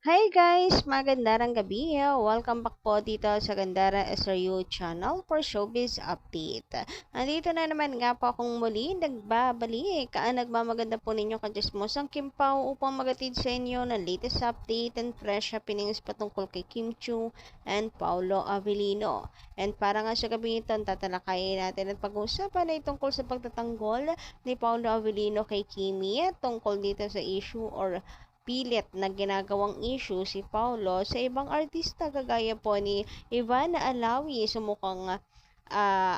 Hi guys! Magandang gabi. Welcome back po dito sa Gandara SRU channel for Showbiz Update. Nandito na naman nga po akong muli nagbabalik. Nagmamaganda po ninyo kajismosang Kim Pao upang magatid sa inyo ng latest update and fresh happenings patungkol kay Kim Chiu and Paolo Avellino. And para nga sa gabi ito, tatalakayin natin at pag-uusapan ay tungkol sa pagtatanggol ni Paolo Avellino kay Kimi tungkol dito sa issue or pilit na ginagawang issue si Paulo sa ibang artista kagaya po ni Ivana Alawi. Sumukang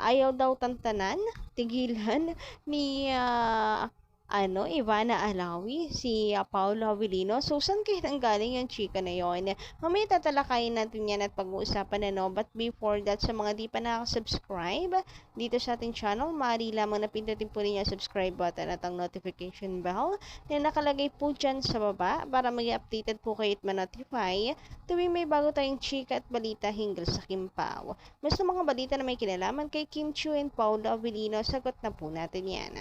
ayaw daw tantanan, tigilan ni Ivana Alawi, si Paolo Avellino. So, saan kayo nanggaling yung chika na yon? Mamaya tatalakayin natin yan at pag-uusapan But before that, sa mga di pa nakasubscribe dito sa ating channel, maaari lamang na pindutin po ninyo subscribe button at ang notification bell na nakalagay po dyan sa baba para maging updated po kayo at ma-notify tuwing may bago tayong chika at balita hinggil sa Kim Pao. Basta mga balita na may kinalaman kay Kim Chiu and Paolo Avellino, sagot na po natin yan.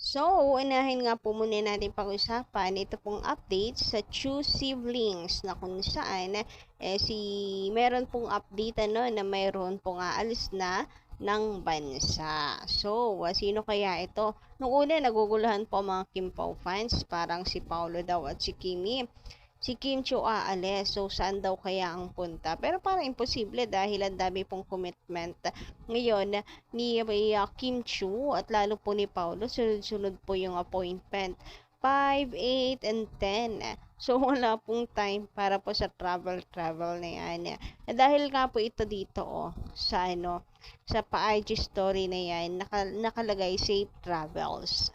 So, unahin nga po muna natin pag-usapan ito pong update sa Chu siblings na kung saan meron pong update na mayroon pong aalis na ng bansa. So, sino kaya ito? Nung una, naguguluhan po mga Kim Pao fans, parang si Paulo daw at si Kimi. Si Kim Chiu aalis. So, saan daw kaya ang punta? Pero parang imposible dahil ang dami pong commitment ngayon ni Kim Chiu at lalo po ni Paulo. Sunod-sunod po yung appointment. 5, 8, and 10. So, wala pong time para po sa travel na yan. Dahil nga po ito dito, sa pa-IG story na yan, nakalagay safe travels.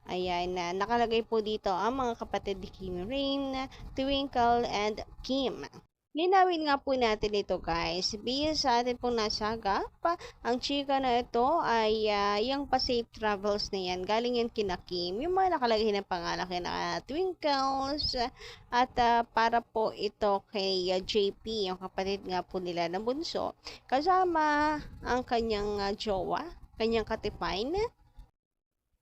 Ayan, nakalagay po dito ang mga kapatid ni Kim Rain, Twinkle, and Kim. Linawin nga po natin ito guys. Base sa atin pong nasagap, ang chika na ito ay yung pa-safe travels na yan. Galing yan kina Kim. Yung mga nakalagay ng pangalan kina Twinkles. At para po ito kay JP, yung kapatid nga po nila ng bunso. Kasama ang kanyang jowa, kanyang katipay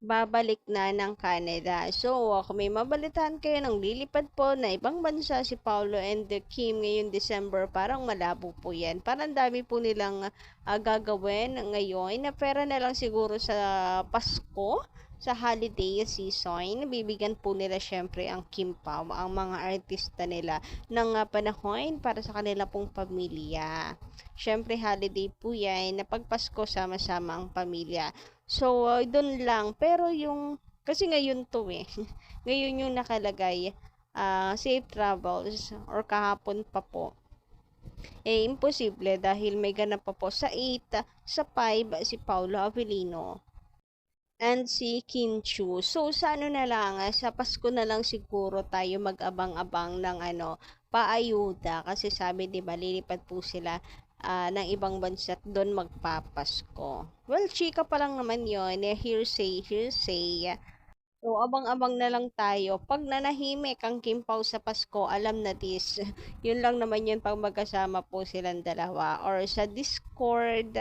babalik na ng Canada. So, kung may mabalitaan kayo ng lilipad po na ibang bansa si Paulo and the Kim ngayong December, parang malabo po yan. Parang dami po nilang gagawin ngayon na pera na lang siguro sa Pasko, sa holiday season. Bibigyan po nila syempre ang Kim Pao, ang mga artista nila ng panahon para sa kanila pong pamilya. Syempre holiday po yan na pag Pasko sama-sama ang pamilya. So, doon lang. Pero kasi ngayon to ngayon yung nakalagay, safe travels, or kahapon pa po. Imposible dahil may ganap pa po sa 8, sa 5, si Paulo Avellino and si Kim Chiu. So, sa na lang, sa Pasko na lang siguro tayo mag-abang-abang ng paayuda. Kasi sabi, di ba, lilipad po sila ng ibang bansa at doon magpapasko. Well, chika pa lang naman yon, hearsay. So, abang-abang na lang tayo. Pag nanahimik ang Kim Pao sa Pasko, alam na this. Yun lang naman yun pag magkasama po silang dalawa. Or sa Discord,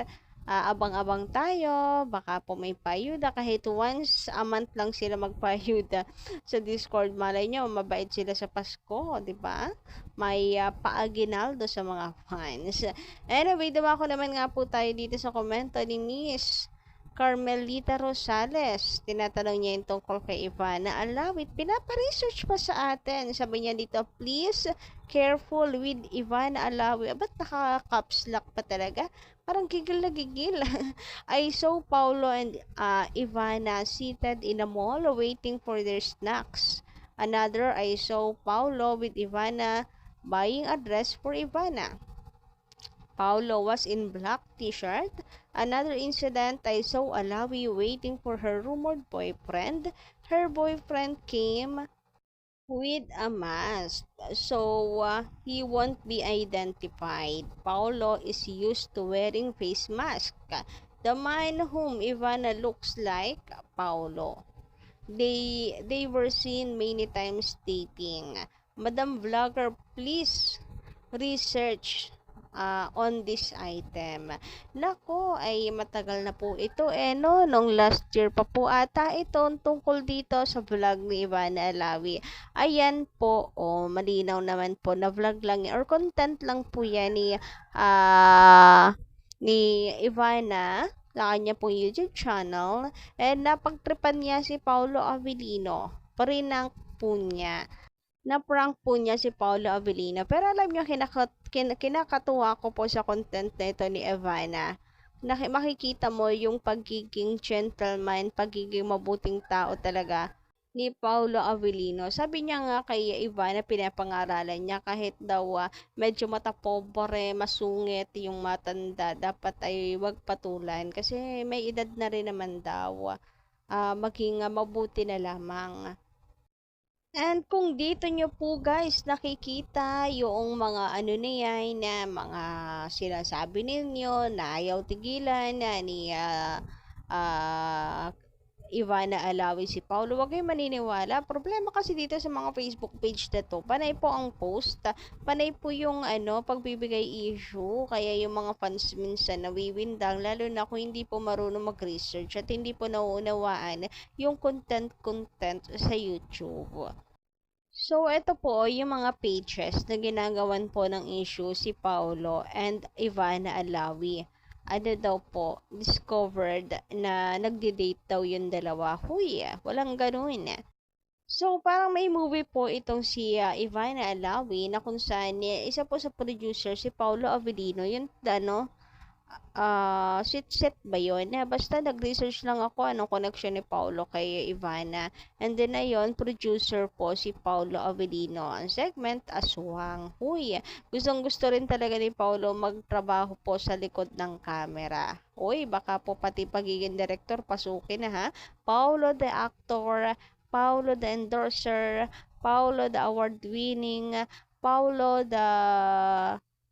abang-abang tayo. Baka po may payuda. Kahit once a month lang sila magpayuda sa Discord. Malay nyo, mabait sila sa Pasko. Diba? May paaginaldo sa mga fans. Anyway, dumako naman nga po tayo dito sa komento ni Miss Carmelita Rosales. Tinatanong niya yung tungkol kay Ivana Alawit. Pinapa-research pa sa atin. Sabi niya dito, please, careful with Ivana Alawit. Ba't naka-caps lock pa talaga? Parang gigil na gigil. I saw Paulo and Ivana seated in a mall waiting for their snacks. Another, I saw Paulo with Ivana buying a dress for Ivana. Paulo was in black t-shirt. Another incident, I saw Alawi waiting for her rumored boyfriend. Her boyfriend came with a mask, so he won't be identified. Paulo is used to wearing face mask. The man whom Ivana looks like Paulo. They were seen many times dating. Madam Vlogger, please research on this item. Nako, ay matagal na po ito no, nung last year pa po ata ito tungkol dito sa vlog ni Ivana Alawi. Ayan po, malinaw naman po na vlog lang or content lang po yan ni Ivana sa kanya pong YouTube channel, and napagtripan niya si Paolo Avellino. Parinang po niya. Na-prank po niya si Paolo Avellino. Pero alam niyo, kinakatuwa ko po sa content na ito ni Ivana. Makikita mo yung pagiging gentleman, pagiging mabuting tao talaga ni Paolo Avellino. Sabi niya nga kay Ivana, pinapangaralan niya kahit daw medyo matapobre, masungit yung matanda, dapat ay wag patulan kasi may edad na rin naman daw. Maging mabuti na lamang. And kung dito nyo po guys nakikita yung mga ano na yan, na mga sinasabi ninyo na ayaw tigilan na ni Ivana Alawi si Paolo, wag kayong maniniwala. Problema kasi dito sa mga Facebook page na to, panay po ang post, panay po yung pagbibigay issue, kaya yung mga fans minsan nawiwindang, lalo na kung hindi po marunong mag-research at hindi po nauunawaan yung content sa YouTube. So, ito po yung mga pages na ginagawan po ng issue si Paolo and Ivana Alawi. Ano daw po, discovered na nagde-date daw yung dalawa. Huy, walang ganun. So, parang may movie po itong si Ivana Alawi na kung saan isa po sa producer si Paolo Avellino, yung sit ba yun? Basta nag-research lang ako anong connection ni Paolo kay Ivana. And then ayun, producer po si Paolo Avellino. Ang segment, Aswang. Huy, gustong gusto rin talaga ni Paolo magtrabaho po sa likod ng camera. Uy, baka po pati pagiging director pasukin na ha. Paolo the actor, Paolo the endorser, Paolo the award-winning, Paolo the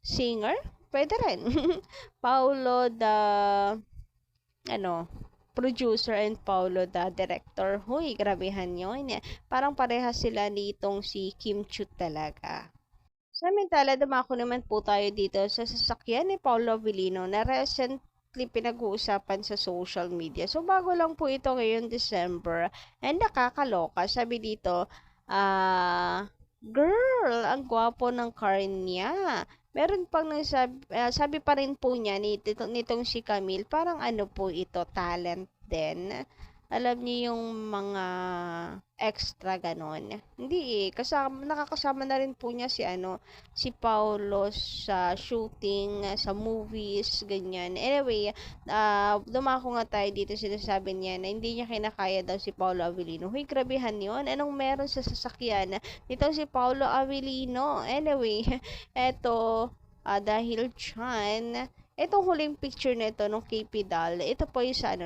singer. Pwede rin. Paulo the producer and Paulo the director. Huy, grabehan yun. Parang parehas sila nitong si Kim Chu talaga. Samantala, dumako naman po tayo dito sa sasakyan ni Paolo Avellino na recently pinag-uusapan sa social media. So, bago lang po ito ngayong December. And nakakaloka. Sabi dito, girl, ang gwapo ng car niya. Meron pang sabi pa rin po niya nitong si Camille, parang po ito, talent din. Alam niyo yung mga extra ganon. Hindi nakakasama na rin po niya si Paulo sa shooting, sa movies, ganyan. Anyway, dumako nga tayo dito, sinasabi niya na hindi niya kinakaya daw si Paulo Avellino. Huy, grabehan yun. Anong meron sa sasakyan nitong si Paulo Avellino? Anyway, eto, dahil dyan, itong huling picture nito nung KP Doll, ito po yung sa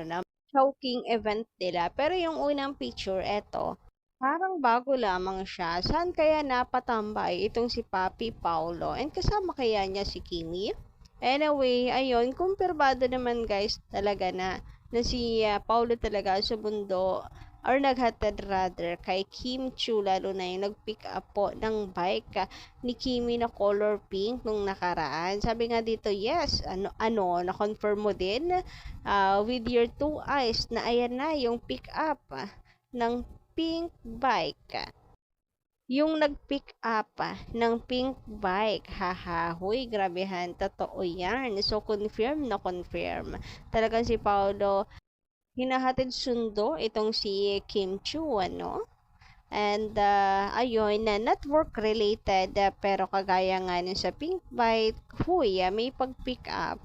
choking event nila. Pero yung unang picture, eto, parang bago lamang siya. Saan kaya napatambay itong si Papi Paulo? And kasama kaya niya si Kimi? Anyway, ayun, kumpirmado naman guys talaga na si Paulo talaga sumundo or naghatid rather kay Kim Chu, lalo na yung nag-pick up po ng bike ni Kimi na color pink nung nakaraan. Sabi nga dito, yes, na-confirm mo din with your two eyes na ayan na yung pick up ng pink bike. Yung nag-pick up ng pink bike, haha, huy, grabehan, totoo yan. So, confirm na confirm. Talagang si Paulo, hinahatid sundo itong si Kim Chu, And, ayun, na not work related, pero kagaya nga nun sa pink bike, huy, may pag-pick up.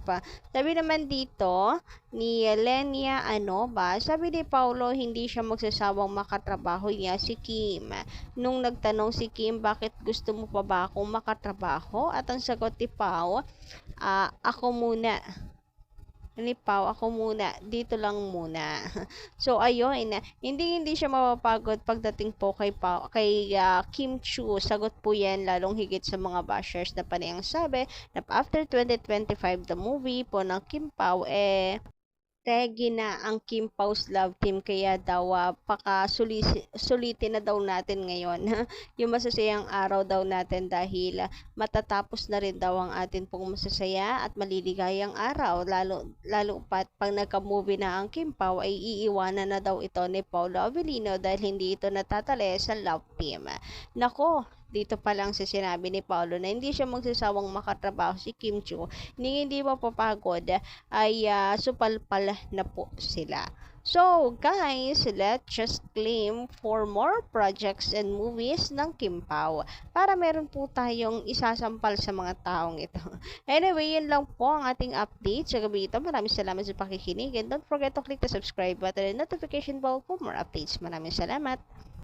Sabi naman dito, ni Lenia sabi ni Paulo, hindi siya magsasawang makatrabaho niya si Kim. Nung nagtanong si Kim, bakit gusto mo pa ba akong makatrabaho? At ang sagot ni Pao, ako muna. Ni Pao, ako muna, dito lang muna. So, ayun, hindi siya mapapagod pagdating po kay Kim Chu. Sagot po yan, lalong higit sa mga bashers na panayang sabi na after 2025 the movie po ng Kim Pao, Regina ang Kim Pau's love team kaya daw sulitin na daw natin ngayon yung masasayang araw daw natin dahil matatapos na rin daw ang atin pong masasaya at maliligayang araw lalo pat pag nagka-movie na ang Kim Pao ay iiwanan na daw ito ni Paolo Avellino dahil hindi ito natatali sa love team. Nako, dito pa lang sa sinabi ni Paolo na hindi siya magsasawang makatrabaho si Kim Chiu, hindi mapapagod ay supalpal na po sila. So, guys, let's just claim for more projects and movies ng Kim Pao para meron po tayong isasampal sa mga taong ito. Anyway, yun lang po ang ating update sa gabi ito. Maraming salamat sa pakikinig and don't forget to click the subscribe button and notification bell for more updates. Maraming salamat.